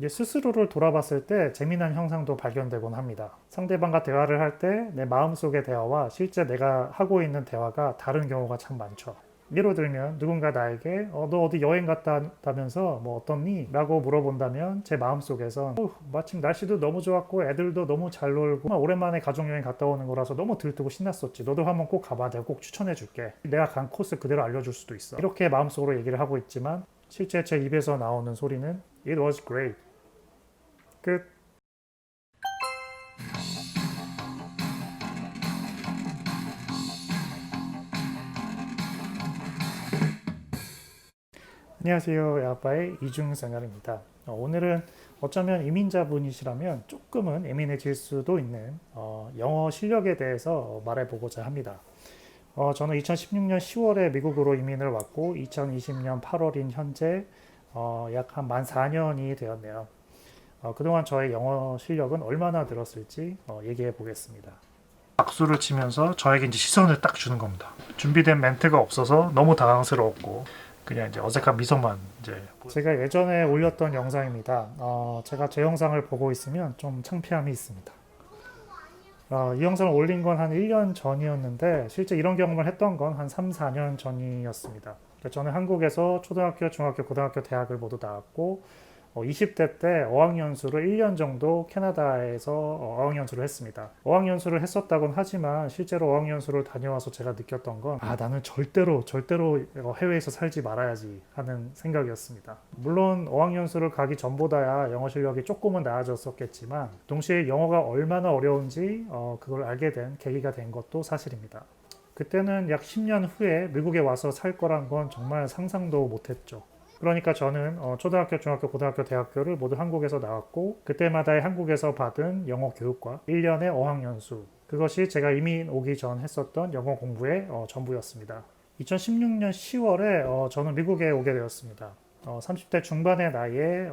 이제 스스로를 돌아봤을 때 재미난 현상도 발견되곤 합니다. 상대방과 대화를 할 때 내 마음속의 대화와 실제 내가 하고 있는 대화가 다른 경우가 참 많죠. 예를 들면 누군가 나에게 너 어디 여행 갔다 왔다면서 뭐 어떻니? 라고 물어본다면 제 마음속에선 마침 날씨도 너무 좋았고 애들도 너무 잘 놀고 정말 오랜만에 가족여행 갔다 오는 거라서 너무 들뜨고 신났었지. 너도 한번 꼭 가봐. 내가 꼭 추천해 줄게. 내가 간 코스 그대로 알려줄 수도 있어. 이렇게 마음속으로 얘기를 하고 있지만 실제 제 입에서 나오는 소리는 It was great. 끝. 안녕하세요. 야빠의 이중생활입니다. 오늘은 어쩌면 이민자분이시라면 조금은 예민해질 수도 있는 영어 실력에 대해서 말해보고자 합니다. 저는 2016년 10월에 미국으로 이민을 왔고 2020년 8월인 현재 약 한 만 4년이 되었네요. 그동안 저의 영어 실력은 얼마나 늘었을지 얘기해 보겠습니다. 박수를 치면서 저에게 이제 시선을 딱 주는 겁니다. 준비된 멘트가 없어서 너무 당황스러웠고 그냥 이제 어색한 미소만 이제 제가 예전에 올렸던 영상입니다. 제가 제 영상을 보고 있으면 좀 창피함이 있습니다. 이 영상을 올린 건 한 1년 전이었는데 실제 이런 경험을 했던 건 한 3, 4년 전이었습니다. 저는 한국에서 초등학교, 중학교, 고등학교, 대학을 모두 나왔고 20대 때 어학연수를 1년 정도 캐나다에서 어학연수를 했습니다. 어학연수를 했었다곤 하지만 실제로 어학연수를 다녀와서 제가 느꼈던 건 나는 절대로 해외에서 살지 말아야지 하는 생각이었습니다. 물론 어학연수를 가기 전보다야 영어 실력이 조금은 나아졌었겠지만 동시에 영어가 얼마나 어려운지 그걸 알게 된 계기가 된 것도 사실입니다. 그때는 약 10년 후에 미국에 와서 살 거란 건 정말 상상도 못했죠. 그러니까 저는 초등학교, 중학교, 고등학교, 대학교를 모두 한국에서 나왔고 그때마다의 한국에서 받은 영어 교육과 1년의 어학연수 그것이 제가 이민 오기 전 했었던 영어 공부의 전부였습니다. 2016년 10월에 저는 미국에 오게 되었습니다. 30대 중반의 나이에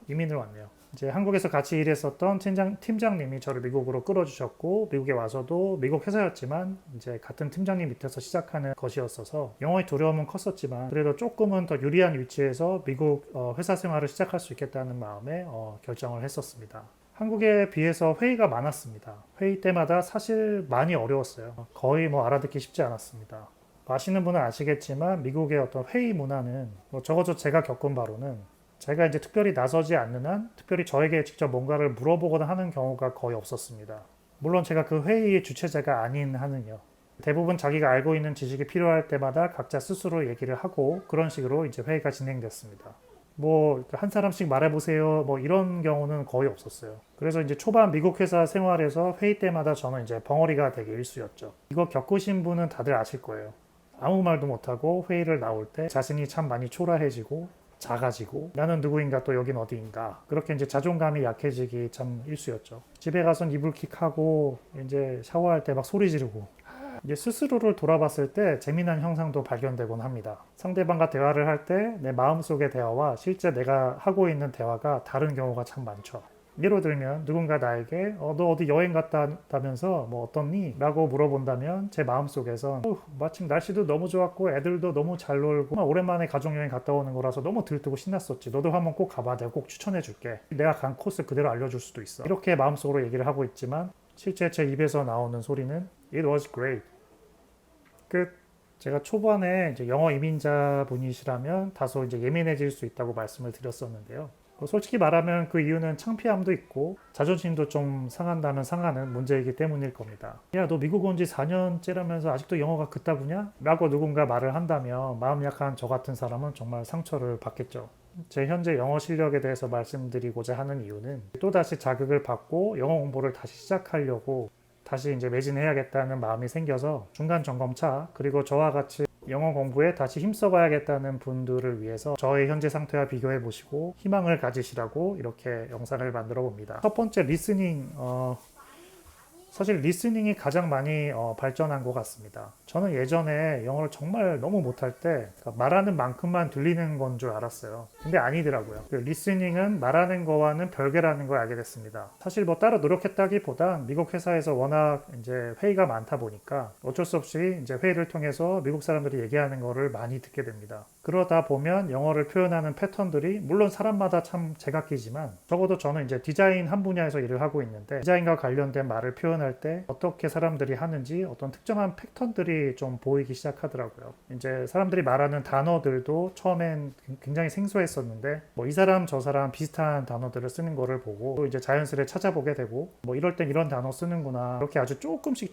이민을 왔네요. 이제 한국에서 같이 일했었던 팀장님이 저를 미국으로 끌어주셨고 미국에 와서도 미국 회사였지만 이제 같은 팀장님 밑에서 시작하는 것이었어서 영어의 두려움은 컸었지만 그래도 조금은 더 유리한 위치에서 미국 회사 생활을 시작할 수 있겠다는 마음에 결정을 했었습니다. 한국에 비해서 회의가 많았습니다. 회의 때마다 사실 많이 어려웠어요. 거의 알아듣기 쉽지 않았습니다. 아시는 분은 아시겠지만 미국의 어떤 회의 문화는 적어도 제가 겪은 바로는 제가 이제 특별히 나서지 않는 한 특별히 저에게 직접 뭔가를 물어보거나 하는 경우가 거의 없었습니다. 물론 제가 그 회의의 주체자가 아닌 한은요. 대부분 자기가 알고 있는 지식이 필요할 때마다 각자 스스로 얘기를 하고 그런 식으로 이제 회의가 진행됐습니다. 한 사람씩 말해보세요. 이런 경우는 거의 없었어요. 그래서 이제 초반 미국 회사 생활에서 회의 때마다 저는 이제 벙어리가 되게 일쑤였죠. 이거 겪으신 분은 다들 아실 거예요. 아무 말도 못하고 회의를 나올 때 자신이 참 많이 초라해지고 작아지고 나는 누구인가 또 여긴 어디인가 그렇게 이제 자존감이 약해지기 참 일쑤였죠. 집에 가선 이불킥하고 이제 샤워할 때 막 소리 지르고 이제 스스로를 돌아봤을 때 재미난 현상도 발견되곤 합니다. 상대방과 대화를 할 때 내 마음속의 대화와 실제 내가 하고 있는 대화가 다른 경우가 참 많죠. 예를 들면 누군가 나에게 너 어디 여행 갔다 왔다면서 뭐 어떻니? 라고 물어본다면 제 마음속에선 마침 날씨도 너무 좋았고 애들도 너무 잘 놀고 정말 오랜만에 가족여행 갔다 오는 거라서 너무 들뜨고 신났었지. 너도 한번 꼭 가봐. 내가 꼭 추천해 줄게. 내가 간 코스 그대로 알려줄 수도 있어. 이렇게 마음속으로 얘기를 하고 있지만 실제 제 입에서 나오는 소리는 It was great. 끝. 제가 초반에 이제 영어 이민자 분이시라면 다소 이제 예민해질 수 있다고 말씀을 드렸었는데요. 솔직히 말하면 그 이유는 창피함도 있고 자존심도 좀 상한다면 상하는 문제이기 때문일 겁니다. 야, 너 미국 온 지 4년째라면서 아직도 영어가 그따구냐? 라고 누군가 말을 한다면 마음 약한 저 같은 사람은 정말 상처를 받겠죠. 제 현재 영어 실력에 대해서 말씀드리고자 하는 이유는 또다시 자극을 받고 영어 공부를 다시 시작하려고 다시 이제 매진해야겠다는 마음이 생겨서 중간 점검차 그리고 저와 같이 영어 공부에 다시 힘써봐야겠다는 분들을 위해서 저의 현재 상태와 비교해 보시고 희망을 가지시라고 이렇게 영상을 만들어 봅니다. 첫 번째 리스닝 사실 리스닝이 가장 많이 발전한 것 같습니다. 저는 예전에 영어를 정말 너무 못할 때 그러니까 말하는 만큼만 들리는 건 줄 알았어요. 근데 아니더라고요. 그 리스닝은 말하는 거와는 별개라는 걸 알게 됐습니다. 사실 뭐 따로 노력했다기보단 미국 회사에서 워낙 이제 회의가 많다 보니까 어쩔 수 없이 이제 회의를 통해서 미국 사람들이 얘기하는 거를 많이 듣게 됩니다. 그러다 보면 영어를 표현하는 패턴들이 물론 사람마다 참 제각기지만 적어도 저는 이제 디자인 한 분야에서 일을 하고 있는데 디자인과 관련된 말을 표현할 때 어떻게 사람들이 하는지 어떤 특정한 패턴들이 좀 보이기 시작하더라고요. 이제 사람들이 말하는 단어들도 처음엔 굉장히 생소했었는데 뭐 이 사람 저 사람 비슷한 단어들을 쓰는 거를 보고 또 이제 자연스레 찾아보게 되고 뭐 이럴 땐 이런 단어 쓰는구나 이렇게 아주 조금씩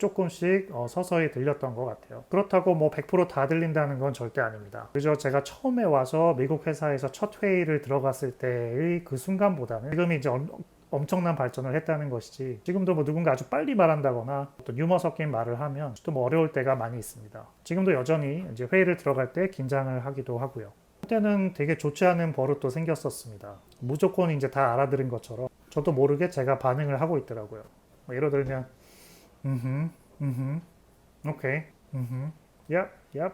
서서히 들렸던 것 같아요. 그렇다고 뭐 100%다 들린다는 건 절대 아닙니다. 그저 제가 처음에 와서 미국 회사에서 첫 회의를 들어갔을 때의 그 순간보다는 지금이 이제 엄청난 발전을 했다는 것이지 지금도 뭐 누군가 아주 빨리 말한다거나 또 유머 섞인 말을 하면 또 뭐 어려울 때가 많이 있습니다. 지금도 여전히 이제 회의를 들어갈 때 긴장을 하기도 하고요. 그때는 되게 좋지 않은 버릇도 생겼었습니다. 무조건 이제 다 알아들은 것처럼 저도 모르게 제가 반응을 하고 있더라고요. 뭐 예를 들면 오케이 얍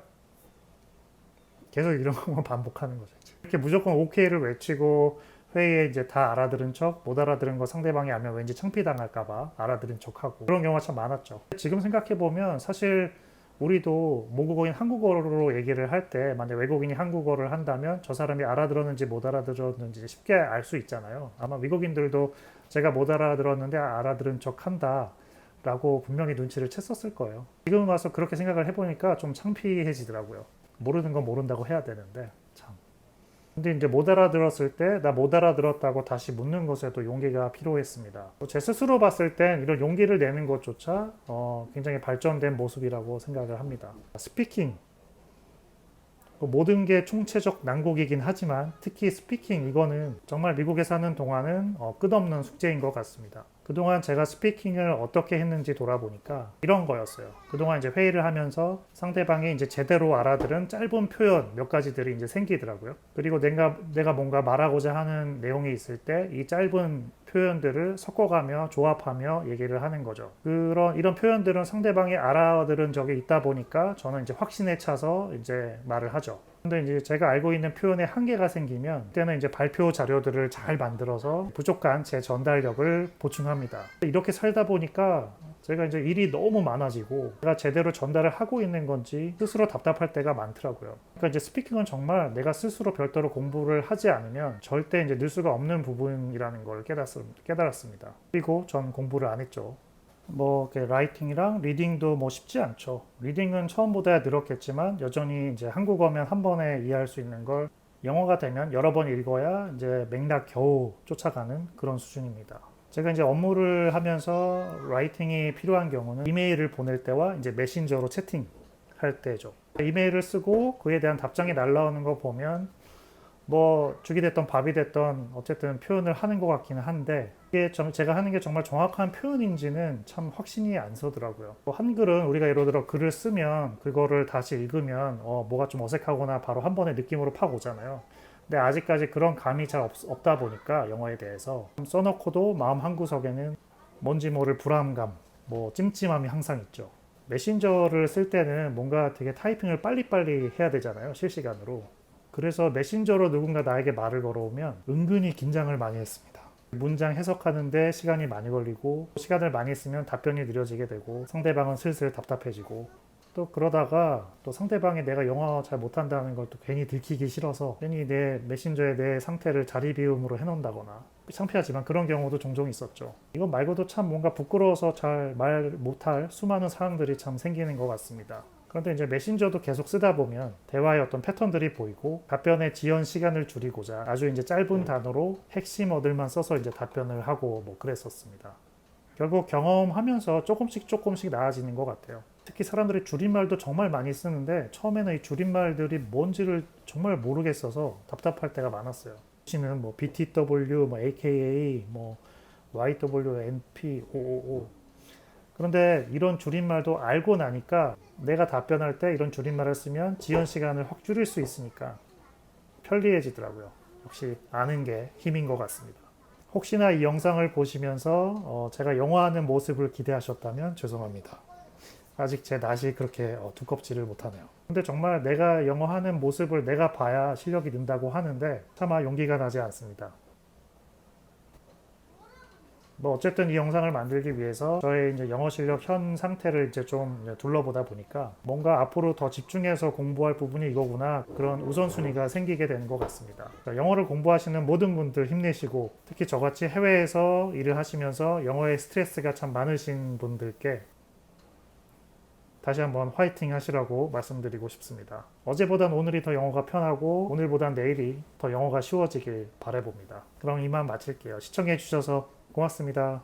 계속 이런 것만 반복하는 거죠. 이렇게 무조건 오케이를 외치고 회의에 이제 다 알아들은 척, 못 알아들은 거 상대방이 알면 왠지 창피당할까봐 알아들은 척하고 그런 경우가 참 많았죠. 지금 생각해보면 사실 우리도 모국어인 한국어로 얘기를 할 때 만약 외국인이 한국어를 한다면 저 사람이 알아들었는지 못 알아들었는지 쉽게 알 수 있잖아요. 아마 미국인들도 제가 못 알아들었는데 알아들은 척 한다 라고 분명히 눈치를 챘었을 거예요. 지금 와서 그렇게 생각을 해보니까 좀 창피해지더라고요. 모르는 건 모른다고 해야 되는데 참. 근데 이제 못 알아들었을 때 나 못 알아들었다고 다시 묻는 것에도 용기가 필요했습니다. 제 스스로 봤을 땐 이런 용기를 내는 것조차 굉장히 발전된 모습이라고 생각을 합니다. 스피킹 모든 게 총체적 난국이긴 하지만 특히 스피킹 이거는 정말 미국에 사는 동안은 끝없는 숙제인 것 같습니다. 그동안 제가 스피킹을 어떻게 했는지 돌아보니까 이런 거였어요. 그동안 이제 회의를 하면서 상대방이 이제 제대로 알아들은 짧은 표현 몇 가지들이 이제 생기더라고요. 그리고 내가 뭔가 말하고자 하는 내용이 있을 때 이 짧은 표현들을 섞어가며 조합하며 얘기를 하는 거죠. 이런 표현들은 상대방이 알아들은 적이 있다 보니까 저는 이제 확신에 차서 이제 말을 하죠. 근데 이제 제가 알고 있는 표현에 한계가 생기면 그때는 이제 발표 자료들을 잘 만들어서 부족한 제 전달력을 보충합니다. 이렇게 살다 보니까 제가 이제 일이 너무 많아지고 제가 제대로 전달을 하고 있는 건지 스스로 답답할 때가 많더라고요. 그러니까 이제 스피킹은 정말 내가 스스로 별도로 공부를 하지 않으면 절대 이제 늘 수가 없는 부분이라는 걸 깨달았습니다. 그리고 전 공부를 안 했죠. 뭐 라이팅이랑 리딩도 뭐 쉽지 않죠. 리딩은 처음보다 늘었겠지만 여전히 이제 한국어면 한 번에 이해할 수 있는 걸 영어가 되면 여러 번 읽어야 이제 맥락 겨우 쫓아가는 그런 수준입니다. 제가 이제 업무를 하면서 라이팅이 필요한 경우는 이메일을 보낼 때와 이제 메신저로 채팅할 때죠. 이메일을 쓰고 그에 대한 답장이 날라오는 거 보면 뭐 죽이 됐던 밥이 됐던 어쨌든 표현을 하는 것 같기는 한데 이게 제가 하는 게 정말 정확한 표현인지는 참 확신이 안 서더라고요. 한글은 우리가 예를 들어 글을 쓰면 그거를 다시 읽으면 뭐가 좀 어색하거나 바로 한 번에 느낌으로 팍 오잖아요. 근데 아직까지 그런 감이 잘 없다 보니까 영어에 대해서 써놓고도 마음 한구석에는 뭔지 모를 불안감, 뭐 찜찜함이 항상 있죠. 메신저를 쓸 때는 뭔가 되게 타이핑을 빨리빨리 해야 되잖아요. 실시간으로. 그래서 메신저로 누군가 나에게 말을 걸어오면 은근히 긴장을 많이 했습니다. 문장 해석하는데 시간이 많이 걸리고 시간을 많이 쓰면 답변이 느려지게 되고 상대방은 슬슬 답답해지고 또 그러다가 또 상대방이 내가 영어 잘 못한다는 걸 또 괜히 들키기 싫어서 괜히 내 메신저에 내 상태를 자리 비움으로 해놓는다거나 창피하지만 그런 경우도 종종 있었죠. 이거 말고도 참 뭔가 부끄러워서 잘 말 못할 수많은 상황들이 참 생기는 것 같습니다. 그런데 이제 메신저도 계속 쓰다 보면 대화의 어떤 패턴들이 보이고 답변의 지연 시간을 줄이고자 아주 이제 짧은 단어로 핵심 어들만 써서 이제 답변을 하고 뭐 그랬었습니다. 결국 경험하면서 조금씩 나아지는 것 같아요. 특히 사람들이 줄임말도 정말 많이 쓰는데 처음에는 이 줄임말들이 뭔지를 정말 모르겠어서 답답할 때가 많았어요. 씨는 뭐 BTW, 뭐 AKA, 뭐 YWNP, OOO. 그런데 이런 줄임말도 알고 나니까 내가 답변할 때 이런 줄임말을 쓰면 지연 시간을 확 줄일 수 있으니까 편리해지더라고요. 역시 아는 게 힘인 것 같습니다. 혹시나 이 영상을 보시면서 제가 영어하는 모습을 기대하셨다면 죄송합니다. 아직 제 낯이 그렇게 두껍지를 못하네요. 근데 정말 내가 영어하는 모습을 내가 봐야 실력이 는다고 하는데 차마 용기가 나지 않습니다. 뭐 어쨌든 이 영상을 만들기 위해서 저의 이제 영어 실력 현 상태를 이제 좀 둘러보다 보니까 뭔가 앞으로 더 집중해서 공부할 부분이 이거구나, 그런 우선순위가 생기게 되는 것 같습니다. 영어를 공부하시는 모든 분들 힘내시고, 특히 저같이 해외에서 일을 하시면서 영어에 스트레스가 참 많으신 분들께 다시 한번 화이팅 하시라고 말씀드리고 싶습니다. 어제보단 오늘이 더 영어가 편하고 오늘보단 내일이 더 영어가 쉬워지길 바라봅니다. 그럼 이만 마칠게요. 시청해 주셔서 고맙습니다.